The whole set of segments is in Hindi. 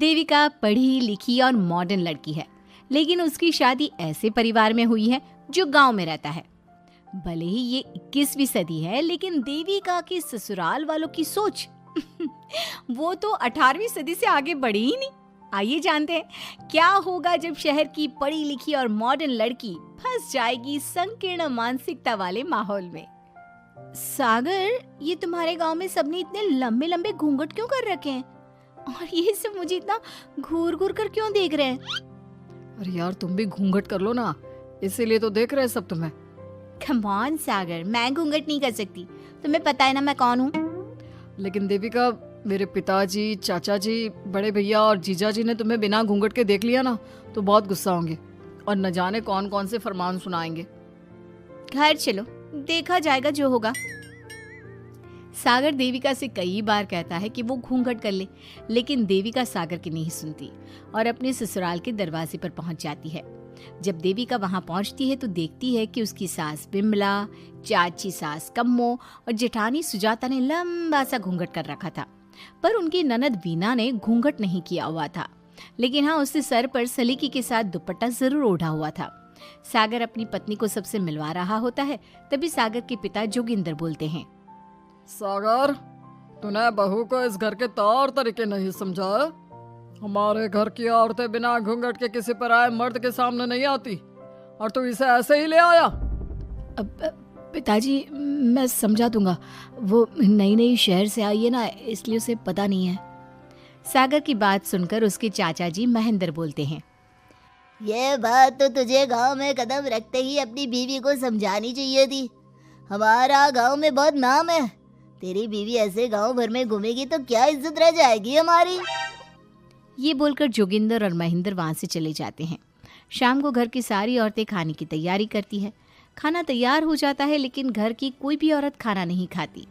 देविका पढ़ी लिखी और मॉडर्न लड़की है, लेकिन उसकी शादी ऐसे परिवार में हुई है जो गांव में रहता है। भले ही ये 21वीं सदी है, लेकिन देविका की ससुराल वालों की सोच वो तो 18वीं सदी से आगे बढ़ी ही नहीं। आइए जानते हैं क्या होगा जब शहर की पढ़ी लिखी और मॉडर्न लड़की फंस जाएगी संकीर्ण मानसिकता वाले माहौल में। सागर, ये तुम्हारे गांव में सबने इतने लंबे लंबे घूंघट क्यों कर रखे हैं? और ये सब मुझे इतना घूर घूर कर क्यों देख रहे हैं? अरे यार, तुम भी घूंघट कर लो ना, इसीलिए तो देख रहे हैं सब तुम्हें। कम ऑन सागर, मैं घूंघट नहीं कर सकती, तुम्हें पता है ना मैं कौन हूँ। लेकिन देविका, मेरे पिताजी, चाचा जी, बड़े भैया और जीजा जी ने तुम्हें बिना घूंघट के देख लिया ना तो बहुत गुस्सा होंगे और न जाने कौन कौन से फरमान सुनाएंगे। घर चलो, देखा जाएगा जो होगा। सागर देविका से कई बार कहता है कि वो घूंघट कर ले, लेकिन देविका सागर की नहीं सुनती और अपने ससुराल के दरवाजे पर पहुंच जाती है। जब देविका वहां पहुंचती है तो देखती है कि उसकी सास बिमला, चाची सास कम्मो और जेठानी सुजाता ने लंबा सा घूंघट कर रखा था, पर उनकी ननद वीना ने घूंघट नहीं किया हुआ था। लेकिन हाँ, उसने सर पर सलीकी के साथ दुपट्टा जरूर ओढ़ा हुआ था। सागर अपनी पत्नी को सबसे मिलवा रहा होता है, तभी सागर के पिता जोगिंदर बोलते हैं, सागर, तूने बहू को इस घर के तौर तरीके नहीं समझा। हमारे घर की औरतें बिना घूंघट के किसी पर आए मर्द के सामने नहीं आती और तू इसे ऐसे ही ले आया। पिताजी, मैं समझा दूंगा, वो नई नई शहर से आई है ना, इसलिए उसे पता नहीं है। सागर की बात सुनकर उसके चाचा जी महेंद्र बोलते हैं, ये बात तो तुझे गांव में कदम रखते ही अपनी बीवी को समझानी चाहिए थी। हमारा गांव में बहुत नाम है, तेरी बीवी ऐसे गांव भर में घूमेगी तो क्या इज्जत रह जाएगी हमारी। ये बोलकर जोगिंदर और महेंद्र वहां से चले जाते हैं। शाम को घर की सारी औरतें खाने की तैयारी करती है। खाना तैयार हो जाता है, लेकिन घर की कोई भी औरत खाना नहीं खाती।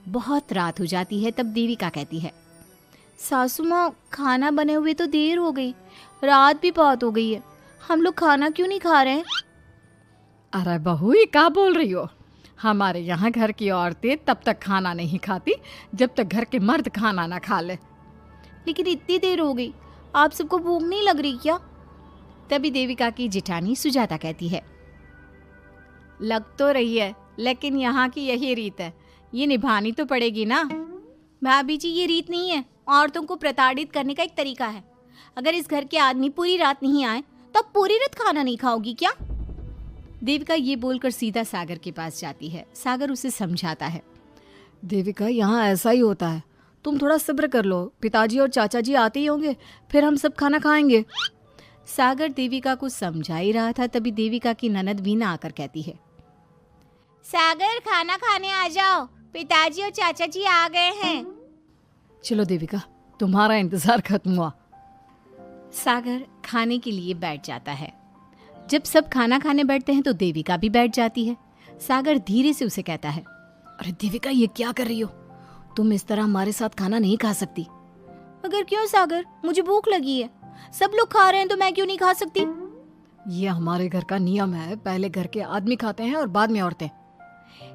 बहुत रात हो जाती है, तब देविका कहती है, सासू माँ, खाना बने हुए तो देर हो गई, रात भी बहुत हो गई है, हम लोग खाना क्यों नहीं खा रहे हैं? अरे बहू, ये क्या बोल रही हो? हमारे यहाँ घर की औरतें तब तक खाना नहीं खाती जब तक घर के मर्द खाना ना खा ले। लेकिन इतनी देर हो गई, आप सबको भूख नहीं लग रही क्या? तभी देविका की जेठानी सुजाता कहती है, लग तो रही है, लेकिन यहाँ की यही रीत है, ये निभानी तो पड़ेगी ना। भाभी जी, ये रीत नहीं है, औरतों को प्रताड़ित करने का एक तरीका है। अगर इस घर के आदमी पूरी रात नहीं आए तो आप पूरी रात खाना नहीं खाओगी क्या? देविका ये बोलकर सीधा सागर के पास जाती है। सागर उसे समझाता है, देविका, यहाँ ऐसा ही होता है, तुम थोड़ा सब्र कर लो, पिताजी और चाचा जी आते ही होंगे, फिर हम सब खाना खाएंगे। सागर देविका को समझा ही रहा था, तभी देविका की ननद वीना आकर कहती है, सागर, खाना खाने आ जाओ, पिताजी और चाचा जी आ गए हैं। चलो देविका, तुम्हारा इंतजार खत्म हुआ। सागर खाने के लिए बैठ जाता है। जब सब खाना खाने बैठते हैं तो देविका भी बैठ जाती है। सागर धीरे से उसे कहता है, अरे देविका, ये क्या कर रही हो? तुम इस तरह हमारे साथ खाना नहीं खा सकती। मगर क्यों सागर, मुझे भूख लगी है, सब लोग खा रहे हैं तो मैं क्यों नहीं खा सकती? ये हमारे घर का नियम है, पहले घर के आदमी खाते हैं और बाद में औरतें।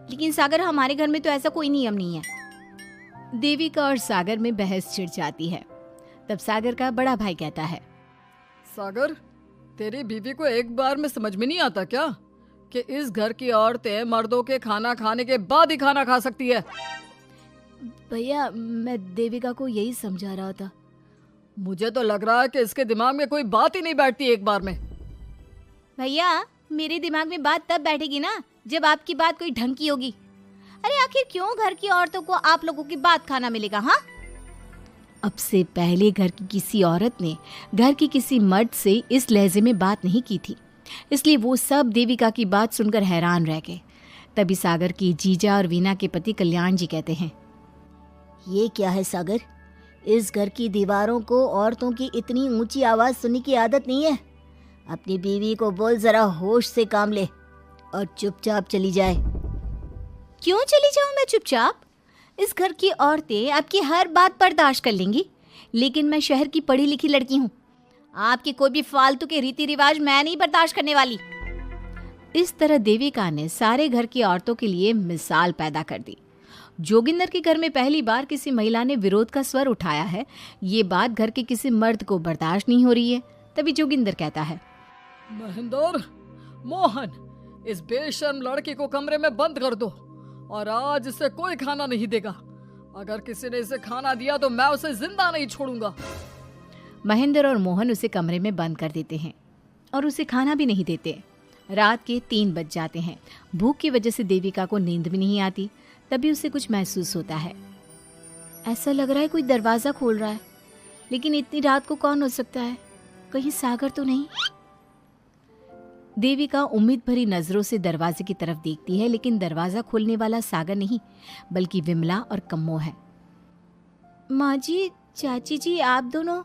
लेकिन सागर, हमारे घर में तो ऐसा कोई नियम नहीं है। देविका और सागर में बहस छिड़ जाती है। तब सागर का बड़ा भाई कहता है, सागर, तेरी बीवी को एक बार में समझ में नहीं आता क्या कि इस घर की औरतें मर्दों के खाना खाने के बाद ही खाना खा सकती है? भैया, मैं देविका को यही समझा रहा था। मुझे तो लग रहा है कि इसके दिमाग में कोई बात ही नहीं बैठती एक बार में। भैया, मेरे दिमाग में बात तब बैठेगी ना जब आपकी बात कोई ढंग की होगी। अरे आखिर क्यों घर की औरतों को आप लोगों की बात खाना मिलेगा? हाँ, अब से पहले घर की किसी औरत ने घर की किसी मर्द से इस लहजे में बात नहीं की थी, इसलिए वो सब देविका की बात सुनकर हैरान रह गए। तभी सागर की जीजा और वीना के पति कल्याण जी कहते हैं, ये क्या है सागर, इस घर की दीवारों को औरतों की इतनी ऊंची आवाज सुनने की आदत नहीं है। अपनी बीवी को बोल जरा होश से काम ले और चुपचाप चली जाए। क्यों चली जाऊं मैं चुपचाप? इस घर की औरतें आपकी हर बात बर्दाश्त कर लेंगी, लेकिन मैं शहर की पढ़ी लिखी लड़की हूँ। आपके कोई भी फालतू के रीति रिवाज मैं नहीं बर्दाश्त करने वाली। इस तरह देविका ने सारे घर की औरतों के लिए मिसाल पैदा कर दी। जोगिंदर के घर में पहली बार किसी महिला ने विरोध का स्वर उठाया है। ये बात घर के किसी मर्द को बर्दाश्त नहीं हो रही है। तभी जोगिंदर कहता है, महेंद्र, मोहन, इस बेशर्म लड़की को कमरे में बंद कर दो और आज इसे कोई खाना नहीं देगा। अगर किसी ने इसे खाना दिया तो मैं उसे जिंदा नहीं छोड़ूंगा। महेंद्र और मोहन उसे कमरे में बंद कर देते हैं और उसे खाना भी नहीं देते। रात के 3 बज जाते हैं। भूख की वजह से देविका को नींद भी नहीं आती। तभी उसे कुछ महसूस होता है। ऐसा लग रहा है कोई दरवाज़ा खोल रहा है, लेकिन इतनी रात को कौन हो सकता है? कहीं सागर तो नहीं? देविका उम्मीद भरी नजरों से दरवाजे की तरफ देखती है, लेकिन दरवाजा खोलने वाला सागर नहीं बल्कि विमला और कम्मो है। माँ जी, चाची जी, आप दोनों?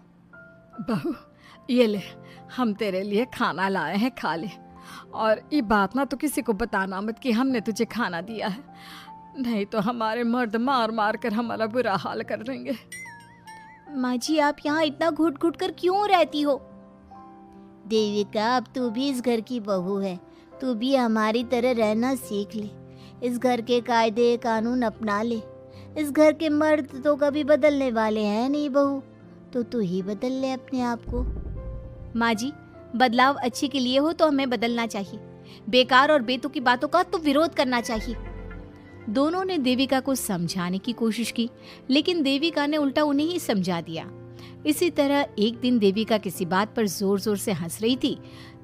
बहू, ये ले, हम तेरे लिए खाना लाए हैं, खा ले। और ये बात ना तो किसी को बताना मत कि हमने तुझे खाना दिया है, नहीं तो हमारे मर्द मार मार कर हमारा बुरा हाल कर देंगे। माँ जी, आप यहाँ इतना घुट घुट कर क्यों रहती हो? देविका, अब तू भी इस घर की बहू है, तू भी हमारी तरह रहना सीख ले। इस घर के कायदे कानून अपना ले। इस घर के मर्द तो कभी बदलने वाले हैं नहीं बहू, तो तू ही बदल ले अपने आप को। माँ जी, बदलाव अच्छे के लिए हो तो हमें बदलना चाहिए। बेकार और बेतुकी बातों का तो विरोध करना चाहिए। दोनों ने देविका को समझाने की कोशिश की, लेकिन देविका ने उल्टा उन्हें ही समझा दिया। इसी तरह एक दिन देविका किसी बात पर जोर जोर से हंस रही थी।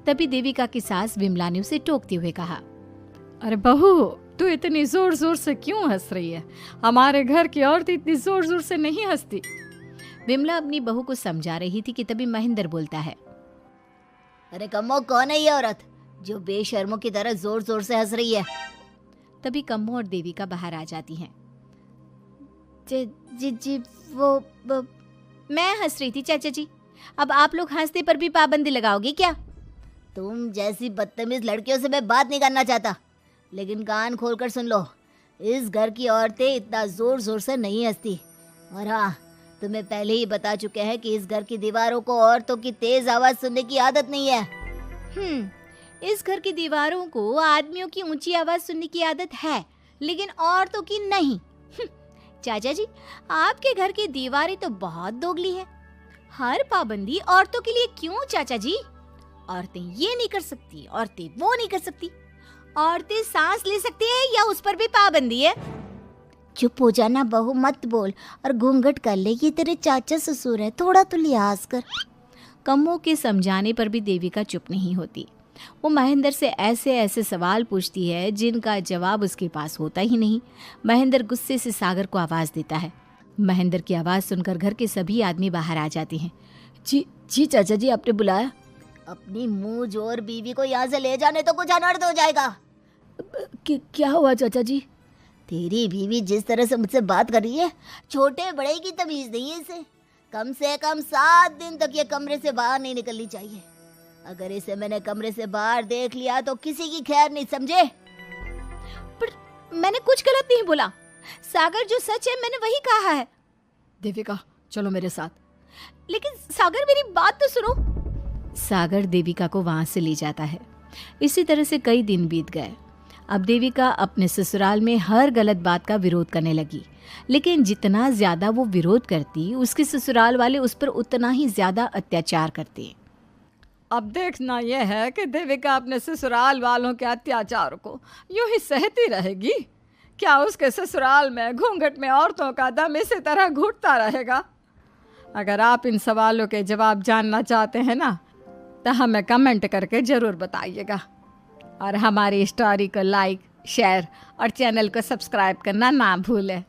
तभी देविका की सास विमला ने उसे टोकते हुए कहा, अरे बहू, तू इतनी जोर जोर से क्यों हंस रही है? हमारे घर की औरत इतनी जोर जोर से नहीं हंसती। विमला अपनी बहू को समझा रही थी कि तभी महेंद्र बोलता है, अरे कम्मो, कौन है ये औरत जो बेशर्मों की तरह जोर जोर से हंस रही है? तभी कम्मो और देविका बाहर आ जाती हैं। जी जी जी, वो मैं हंस रही थी चाचा जी। अब आप लोग हंसने पर भी पाबंदी लगाओगे क्या? तुम जैसी बदतमीज लड़कियों से मैं बात नहीं करना चाहता, लेकिन कान खोलकर सुन लो, इस घर की औरतें इतना जोर जोर से नहीं हंसती। और हाँ, तुम्हें पहले ही बता चुके हैं कि इस घर की दीवारों को औरतों की तेज आवाज सुनने की आदत नहीं है। इस घर की दीवारों को आदमियों की ऊंची आवाज सुनने की आदत है, लेकिन औरतों की नहीं। चाचा जी, आपके घर की दीवारें तो बहुत दोगली है। हर पाबंदी औरतों के लिए क्यों चाचा जी? औरतें ये नहीं कर सकती, औरतें वो नहीं कर सकती। औरतें सांस ले सकती है या उस पर भी पाबंदी है? चुप हो जाना बहू, मत बोल और घूंघट कर ले। ये तेरे चाचा ससुर है, थोड़ा तो लिहाज कर। कम्मो के समझाने पर भी देविका चुप नहीं होती। वो महेंद्र से ऐसे ऐसे सवाल पूछती है जिनका जवाब उसके पास होता ही नहीं। महेंद्र गुस्से से सागर को आवाज देता है। महेंद्र की आवाज सुनकर घर के सभी आदमी बाहर आ जाते हैं। जी जी चाचा जी, आपने बुलाया? अपनी मुंह जोर बीवी को यहाँ से ले जाने तो कुछ अनर्थ हो जाएगा। क्या हुआ चाचा जी? तेरी बीवी जिस तरह से मुझसे बात कर रही है, छोटे बड़े की तमीज नहीं है इसे। कम से कम 7 दिन तक ये कमरे से बाहर नहीं निकलनी चाहिए। अगर इसे मैंने कमरे से बाहर देख लिया तो किसी की खैर नहीं, समझे? पर मैंने कुछ गलत नहीं बोला। सागर, जो सच है मैंने वही कहा है। देविका, चलो मेरे साथ। लेकिन सागर, मेरी बात तो सुनो। सागर देविका को वहां से ले जाता है। इसी तरह से कई दिन बीत गए। अब देविका अपने ससुराल में हर गलत बात का विरोध करने लगी, लेकिन जितना ज्यादा वो विरोध करती, उसके ससुराल वाले उस पर उतना ही ज्यादा अत्याचार करते। अब देखना यह है कि देविका अपने ससुराल वालों के अत्याचार को यूं ही सहती रहेगी। क्या उसके ससुराल में घूंघट में औरतों का दम इसी तरह घुटता रहेगा? अगर आप इन सवालों के जवाब जानना चाहते हैं ना, तो हमें कमेंट करके ज़रूर बताइएगा। और हमारी स्टोरी को लाइक, शेयर और चैनल को सब्सक्राइब करना ना भूलें।